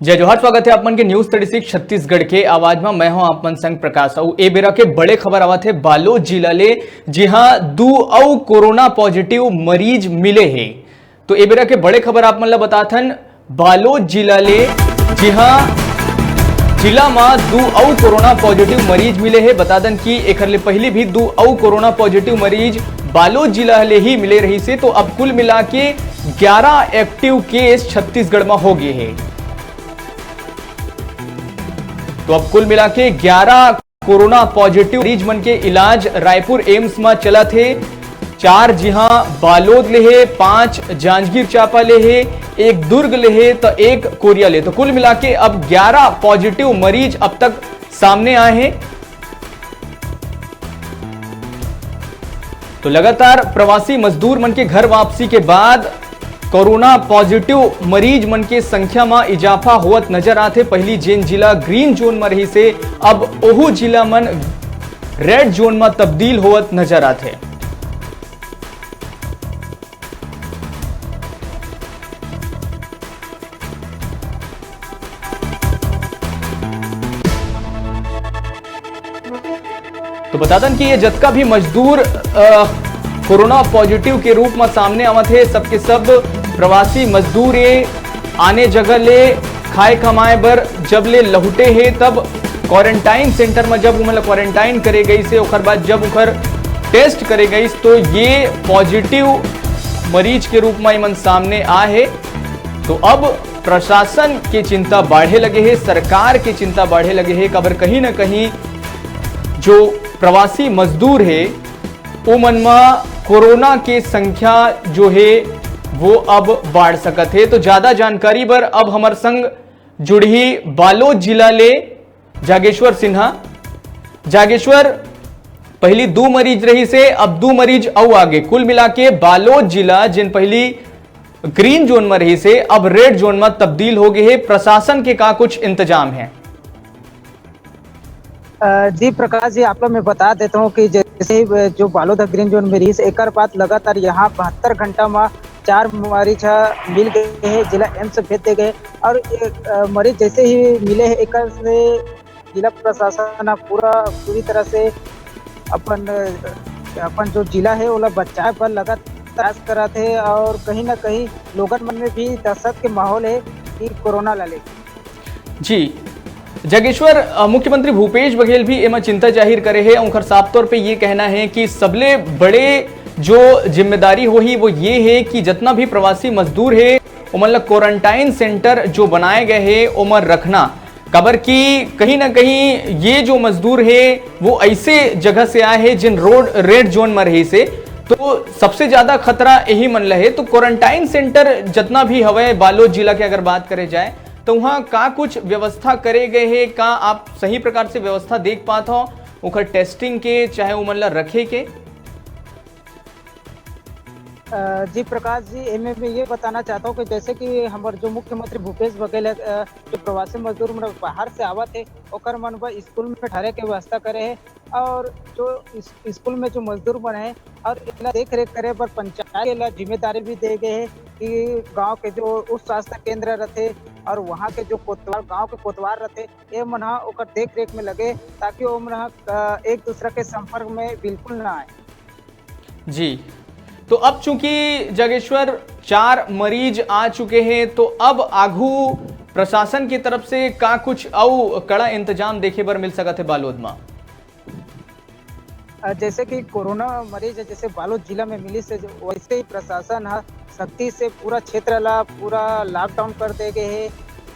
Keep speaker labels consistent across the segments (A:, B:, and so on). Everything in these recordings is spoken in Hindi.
A: जय जोहार, स्वागत है आप मन के न्यूज 36 छत्तीसगढ़ के आवाज में। मैं हूं आप मन संग प्रकाश। ए बेरा के बड़े खबर आवत है बालोद जिला ले, जी हां 2 और कोरोना पॉजिटिव मरीज मिले हैं। तो ए बेरा के बड़े खबर आप मन ला बताथन बालोद जिला ले, जी हां जिला में 2 और कोरोना पॉजिटिव मरीज मिले हैं। बता दन कि एकर ले पहले भी 2 और कोरोना पॉजिटिव मरीज बालोद जिला ले ही मिले रही से। तो अब कुल मिला के 11 एक्टिव केस छत्तीसगढ़ में हो गए हैं। तो अब कुल मिला के 11 कोरोना पॉजिटिव मरीज मन के इलाज रायपुर एम्स में चला थे। 4 जी हां बालोद ले है, 5 जांजगीर चांपा ले है, 1 दुर्ग ले है तो 1 कोरिया ले। तो कुल मिला के अब 11 पॉजिटिव मरीज अब तक सामने आए हैं। तो लगातार प्रवासी मजदूर मन के घर वापसी के बाद कोरोना पॉजिटिव मरीज मन के संख्या में इजाफा होत नजर आते। पहली जेन जिला ग्रीन जोन में रही से अब ओहू जिला मन रेड जोन में तब्दील होत नजर आते। तो बता दें कि ये जतका भी मजदूर कोरोना पॉजिटिव के रूप में सामने आवत है, सबके सब प्रवासी मजदूर आने जगह ले खाए कमाए बर जब ले लहुटे है, तब क्वारंटाइन सेंटर में जब उमन क्वारंटाइन करे गई से ओकर बाद जब उखर टेस्ट करे गई तो ये पॉजिटिव मरीज के रूप में इमन सामने आ है। तो अब प्रशासन की चिंता बढ़े लगे है, सरकार की चिंता बढ़े लगे है। खबर कहीं ना कहीं जो प्रवासी मजदूर है उमन में कोरोना के संख्या जो है वो अब बढ़ सकत है। तो ज्यादा जानकारी बर अब हमार संग जुड़ी बालोद जिला ले जागेश्वर सिन्हा। जागेश्वर, पहली 2 मरीज रही से अब 2 मरीज और आगे कुल मिला के बालोद जिला जिन पहली ग्रीन जोन में रही से अब रेड जोन में तब्दील हो गए है। प्रशासन के का कुछ इंतजाम है?
B: जी प्रकाश जी, आप लोग मैं बता देता हूँ कि जैसे ही जो बालोद ग्रीन जोन में रही एक बात लगातार यहाँ 72 घंटा में 4 मरीज मिल गए हैं, जिला एम्स भेज दे गए। और मरीज जैसे ही मिले हैं एक से जिला प्रशासन पूरी तरह से अपन जो जिला है वो बचाए पर लगातार प्रयास करा थे। और कहीं ना कहीं लोगन मन में भी दहशत के माहौल है कि कोरोना ला ले।
A: जी जागेश्वर, मुख्यमंत्री भूपेश बघेल भी एमा चिंता जाहिर करे है। उनका साफ तौर पे ये कहना है कि सबले बड़े जो जिम्मेदारी हो ही वो ये है कि जितना भी प्रवासी मजदूर है उमन क्वारंटाइन सेंटर जो बनाए गए हैं उमर रखना। खबर की कहीं ना कहीं ये जो मजदूर है वो ऐसे जगह से आए हैं जिन रेड जोन में रही से, तो सबसे ज्यादा खतरा यही मन रहे। तो क्वारंटाइन सेंटर जितना भी हवे बालोद जिला की अगर बात करे जाए तो वहां का कुछ व्यवस्था करे गए हैं? का आप सही प्रकार से व्यवस्था देख पाते हो उनका टेस्टिंग के चाहे उमन ला रखे के?
B: जी प्रकाश जी, मैं ये बताना चाहता हूँ कि जैसे कि हमारे जो मुख्यमंत्री भूपेश बघेल है, जो प्रवासी मजदूर बाहर से आवत है ओकर मन स्कूल में ठहरे के व्यवस्था करे है। और जो स्कूल में जो मजदूर बने हैं और देख रेख करे पर पंचायत के जिम्मेदारी भी दे गए है कि गांव के जो उप स्वास्थ्य केंद्र रहते और वहाँ के जो कोतवाल गांव के कोतवाल रहते ये मन ओकर देख रेख में लगे ताकि वो मन एक दूसरे के संपर्क में बिल्कुल ना आए।
A: जी, तो अब चूंकि जागेश्वर 4 मरीज आ चुके हैं तो अब आगू प्रशासन की तरफ से का कुछ और कड़ा इंतजाम देखे बर मिल सकत है बालोद में?
B: जैसे कि कोरोना मरीज जैसे बालोद जिला में मिली से वैसे ही प्रशासन सख्ती से पूरा क्षेत्र ला पूरा लॉकडाउन कर दे गए है।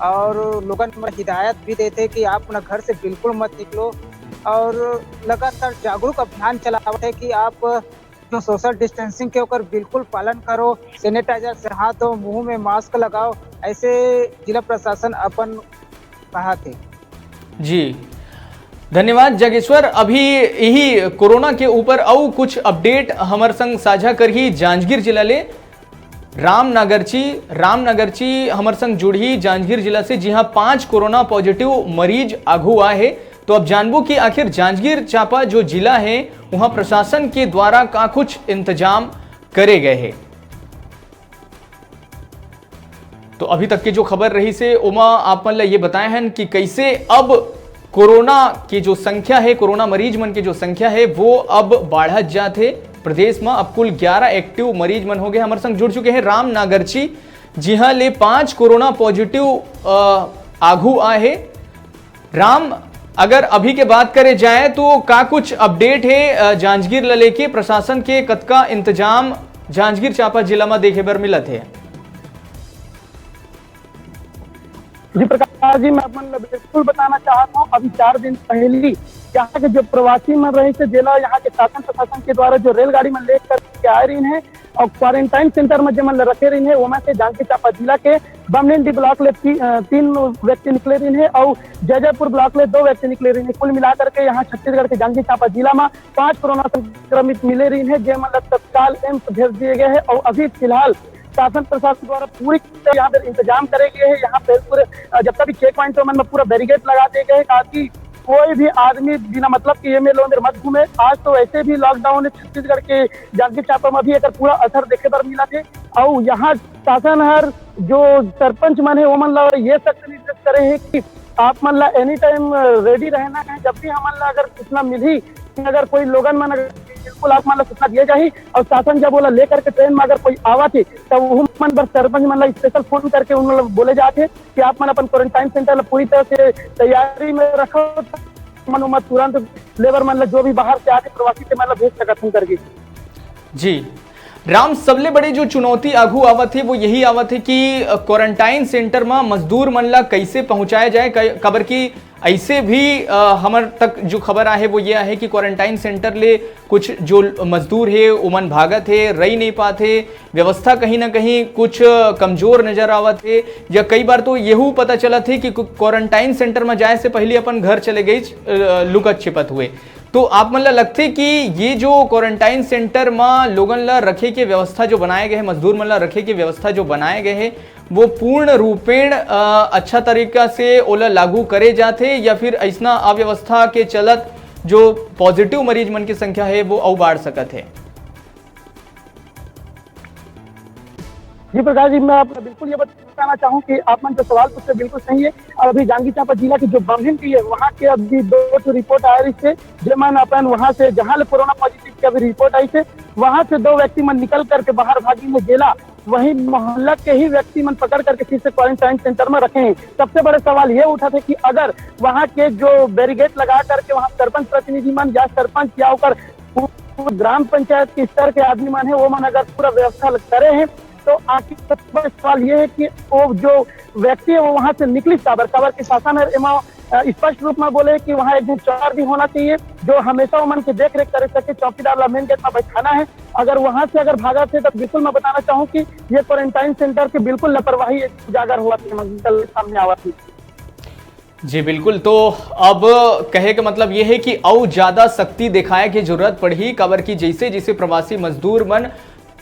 B: और लोगन में हिदायत भी देते कि आप अपना घर से बिल्कुल मत निकलो। और लगातार जागरूक अभियान चलावत है कि आप जो सोशल डिस्टेंसिंग के ऊपर बिल्कुल पालन करो, सैनिटाइजर से हाथ धो, मुंह में मास्क लगाओ, ऐसे जिला प्रशासन अपन कहा थे।
A: जी धन्यवाद जागेश्वर। अभी यही कोरोना के ऊपर और कुछ अपडेट हमारे संग साझा कर ही जांजगीर जिला ले रामनगरची हमारे संग जुड़ी जांजगीर जिला से। जी हाँ 5 कोरोना पॉजिटिव मरीज आगू आए है। तो अब जानबो कि आखिर जांजगीर चांपा जो जिला है वहां प्रशासन के द्वारा का कुछ इंतजाम करे गए हैं। तो अभी तक की जो खबर रही से उमा आप मतलब ये बताए हैं कि कैसे अब कोरोना की जो संख्या है, कोरोना मरीज मन की जो संख्या है वो अब बढ़त जाते प्रदेश में। अब कुल 11 एक्टिव मरीज मन हो गए। हमारे संग जुड़ चुके हैं राम नागरची, जी हाँ ले 5 कोरोना पॉजिटिव आगू आए। राम, अगर अभी के बात करे जाए तो का कुछ अपडेट है जांजगीर ल लेके प्रशासन के कतका इंतजाम जांजगीर चांपा जिला में देखे बर मिलत है?
C: जी प्रकाश जी, मैं अपन बिल्कुल बताना चाहता हूँ, अभी 4 दिन पहले यहाँ के जो प्रवासी मन रहे थे जिला यहाँ के शासन प्रशासन के द्वारा जो रेलगाड़ी में लेकर के आ रही है और क्वारंटाइन सेंटर में जब रखे रही है, वहाँ से जांजगीर चांपा जिला के बमनेंडी ब्लॉक ले 3 व्यक्ति निकले रही है और जयजयपुर ब्लॉक ले 2 व्यक्ति निकले रही है। कुल मिलाकर के यहाँ छत्तीसगढ़ के जांजगीर चांपा जिला में 5 कोरोना संक्रमित मिले रही है, जो तत्काल एम्स भेज दिए गए हैं और अभी फिलहाल शासन प्रशासन द्वारा पूरी यहाँ पे इंतजाम करे गए हैं। यहाँ पे पूरे जब तक भी चेक पॉइंट में पूरा बैरिकेड लगा दिए गए ताकि कोई भी आदमी बिना मतलब कि ये मेलों में मत घूमे। आज तो वैसे भी लॉकडाउन है छत्तीसगढ़ के जांजगीर चांपा में भी एक पूरा असर देखे पर मिला थे और यहाँ शासन हर जो सरपंच मन है वो मन ये सख्त निर्देश करे है कि आप मन ला एनी टाइम रेडी रहना है। जब भी हमन ला अगर सूचना मिली, अगर कोई लोगन मन बिल्कुल आप मान सूचना दिया जाए और शासन जब बोला लेकर के ट्रेन में अगर कोई आवा थे तब वो मन पर सरपंच मन स्पेशल फोन करके उन बोले जाते कि आप मन अपन क्वारंटाइन सेंटर पूरी तरह से तैयारी में रखो, मन तुरंत लेबर मन जो भी बाहर से आके प्रवासी के मतलब भेज सकते करके।
A: जी राम, सबले बड़ी जो चुनौती आगू आवत है वो यही आवत है कि क्वारंटाइन सेंटर में मजदूर मन ला कैसे पहुंचाया जाए। खबर की ऐसे भी हमार तक जो खबर आहे वो ये है कि क्वारंटाइन सेंटर ले कुछ जो मजदूर है उमन भागत है, रही नहीं पाते, व्यवस्था कहीं ना कहीं कुछ कमजोर नजर आवत है, या कई बार तो यहू पता चला थे कि क्वारंटाइन सेंटर में जाए से पहले अपन घर चले गए लुकत छिपत हुए। तो आप मतलब लगते कि ये जो क्वारंटाइन सेंटर में लोगन ला रखे के व्यवस्था जो बनाए गए हैं, मजदूर मन ला रखे के व्यवस्था जो बनाए गए हैं वो पूर्ण रूपेण अच्छा तरीका से ओला लागू करे जाते, या फिर ऐसा अव्यवस्था के चलत जो पॉजिटिव मरीज मन की संख्या है वो और बढ़ सकत है?
C: जी प्रकाश जी, मैं आपको बिल्कुल ये बताना चाहूँ कि आप मन जो सवाल पूछते बिल्कुल सही है। अभी जांजगीर चांपा जिला की जो बमहिन की है वहाँ के अभी 2 रिपोर्ट आ रही थे, जो मन अपन वहाँ से जहाँ कोरोना पॉजिटिव की अभी रिपोर्ट आई थे वहाँ से 2 व्यक्ति मन निकल करके बाहर भागी में गेला, वही मोहल्ला के ही व्यक्ति मन पकड़ करके फिर से क्वारंटाइन सेंटर में रखे हैं। सबसे बड़ा सवाल ये उठा था कि अगर वहाँ के जो बैरिकेड लगा करके वहाँ सरपंच प्रतिनिधि मन या सरपंच या ग्राम पंचायत के स्तर के आदमी मन है वो मन अगर पूरा व्यवस्था करे हैं तो आखिर सबसे बड़ा सवाल ये है कि वो जो व्यक्ति है वो वहाँ से निकली खबर के शासन स्पष्ट रूप में बोले कि वहाँ एक दिन चौकीदार भी होना चाहिए जो हमेशा मन की देख रेख कर सके। चौकीदार मेन गेट में बैठाना है। अगर वहाँ से अगर भागा थे तो बिल्कुल मैं बताना चाहूँ कि ये क्वारंटाइन सेंटर की बिल्कुल लापरवाही उजागर हुआ थी, सामने आवा थी।
A: जी बिल्कुल, तो अब कहे का मतलब ये है कि और ज्यादा सख्ती दिखाए की जरूरत पड़ी। खबर की जैसे जैसे प्रवासी मजदूर मन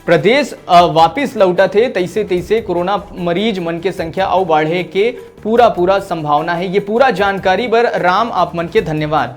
A: प्रदेश वापिस लौटा थे तैसे तैसे कोरोना मरीज मन के संख्या और बढ़े के पूरा संभावना है। ये पूरा जानकारी बर राम आप मन के धन्यवाद।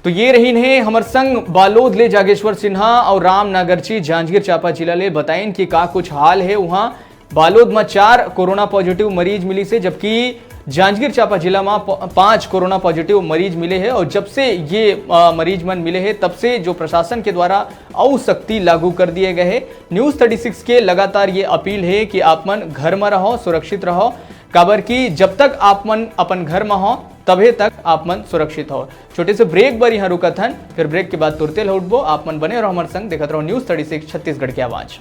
A: तो ये रही है हमर संग बालोद ले जागेश्वर सिन्हा और राम नागरची जांजगीर चांपा जिला ले बताएं कि का कुछ हाल है। वहां बालोद में 4 कोरोना पॉजिटिव मरीज मिली से, जबकि जांजगीर चांपा जिला में 5 कोरोना पॉजिटिव मरीज मिले हैं। और जब से ये मरीज मन मिले हैं तब से जो प्रशासन के द्वारा और सख्ती लागू कर दिए गए हैं। न्यूज़ 36 के लगातार ये अपील है कि आप मन घर में रहो, सुरक्षित रहो। खबर की जब तक आप मन अपन घर में हो तभी तक आप मन सुरक्षित हो। छोटे से ब्रेक बर यहाँ रुकत हन, फिर ब्रेक के बाद तुरते लौटबो। आप मन बने रहो हमारे संग, देखते रहो न्यूज़ 36 छत्तीसगढ़ की आवाज़।